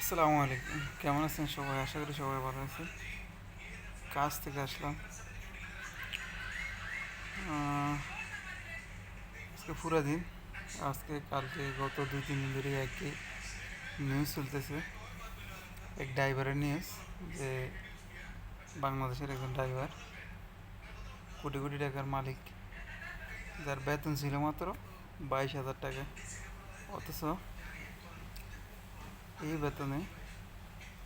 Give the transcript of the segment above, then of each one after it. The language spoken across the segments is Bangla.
আসসালামু আলাইকুম, কেমন আছেন সবাই? আশা করি সবাই ভালো আছেন। কাজ থেকে আসলাম। আহ, আজকে পুরা দিন, আজকে কালকে গত 2-3 দিন ধরে একই নিউজ চলতেছে। এক ড্রাইভারের নিউজ, যে বাংলাদেশের একজন ড্রাইভার, কোটি কোটি টাকার মালিক, যার বেতন ছিল মাত্র 22,000 টাকা। অথচ এই বেতনে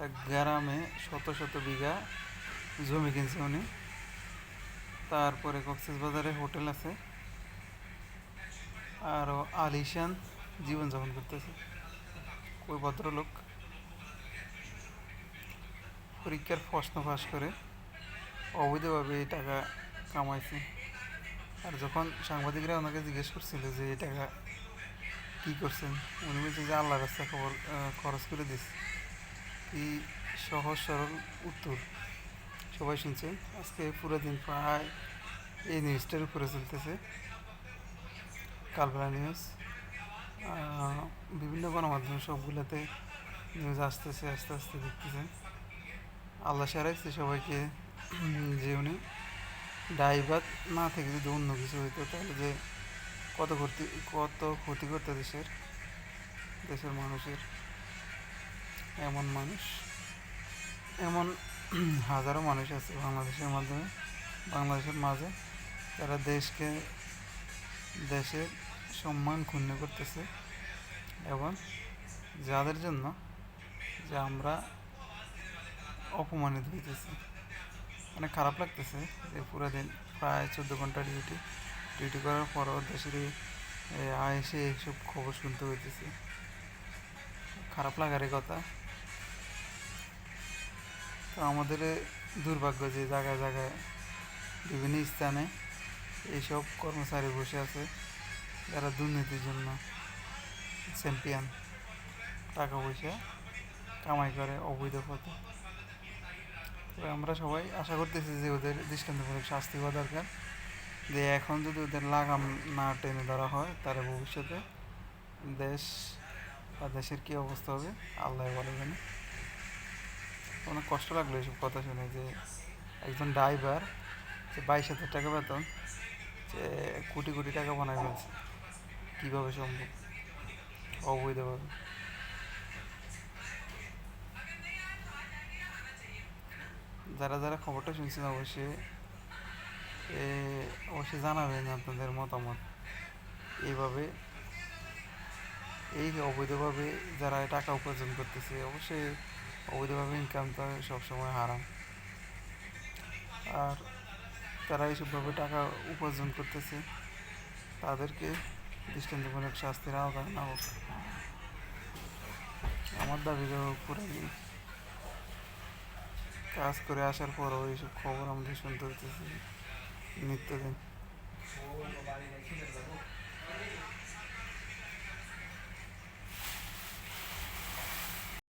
এক গ্রামে শত শত বিঘা জমি কিনছে উনি। তারপরে কক্সবাজারে হোটেল আছে, আরও আলিশান জীবনযাপন করতেছে। ওই ভদ্রলোক পরীক্ষার প্রশ্ন পাশ করে অবৈধভাবে এই টাকা কামাইছে। আর যখন সাংবাদিকরা ওনাকে জিজ্ঞেস করছিল যে এই টাকা কী করছেন, উনি বলছে যে আল্লাহ রাস্তা খরচ করে দিচ্ছে। এই সহজ সরল উত্তর সবাই শুনছেন। আজকে পুরো দিন প্রায় এই নিউজটার উপরে চলতেছে, কালবেলা নিউজ। বিভিন্ন গণমাধ্যম সবগুলোতে নিউজ আসতেছে, আস্তে আস্তে দেখতেছেন। আল্লাহ সারাইছে সবাইকে যে উনি ড্রাইভার না থেকে যদি অন্য কিছু হইতো, তাহলে যে কত ক্ষতি করতো দেশের দেশের মানুষের। এমন মানুষ, এমন হাজারো মানুষ আছে বাংলাদেশের মাঝে, তারা দেশের সম্মান ক্ষুণ্ণ করতেছে, এবং যাদের জন্য যে আমরা অপমানিত হইতেছি। অনেক খারাপ লাগতেছে যে পুরো দিন প্রায় 14 ঘন্টা ডিউটি করার পরও দেশের এসে এইসব খবর শুনতে হইতেছে। খারাপ লাগারই কথা। তো আমাদের দুর্ভাগ্য যে জায়গায় জায়গায় বিভিন্ন স্থানে এইসব কর্মচারী বসে আছে, যারা দুর্নীতির জন্য চ্যাম্পিয়ন, টাকা পয়সা কামাই করে অবৈধ পথে। তবে আমরা সবাই আশা করতেছি যে ওদের দৃষ্টান্তমূলক শাস্তি হওয়া দরকার। যে এখন যদি ওদের লাগাম না টেনে ধরা হয়, তাহলে ভবিষ্যতে দেশ বা দেশের কী অবস্থা হবে আল্লাহ ভালো জানে। অনেক কষ্ট লাগলো এইসব কথা শুনে, যে একজন ড্রাইভার, যে 22,000 টাকা বেতন, যে কোটি কোটি টাকা বানায় ফেলছে। কীভাবে সম্ভব? অবৈধভাবে। যারা যারা খবরটা শুনছেন, অবশ্যই জানাবেন আপনাদের মতামত। এইভাবে এই অবৈধভাবে যারা টাকা উপার্জন করতেছে, অবশ্যই অবৈধভাবে ইনকাম তো সবসময় হারাম। আর তারা এইসবভাবে টাকা উপার্জন করতেছে, তাদেরকে দৃষ্টান্তমূলক শাস্তির আওতায় না হোক। আমার দাবি পুরো কাজ করে আসার পরও এইসব খবর আমাদের শুনতে হইতেছে নিত্যদিন।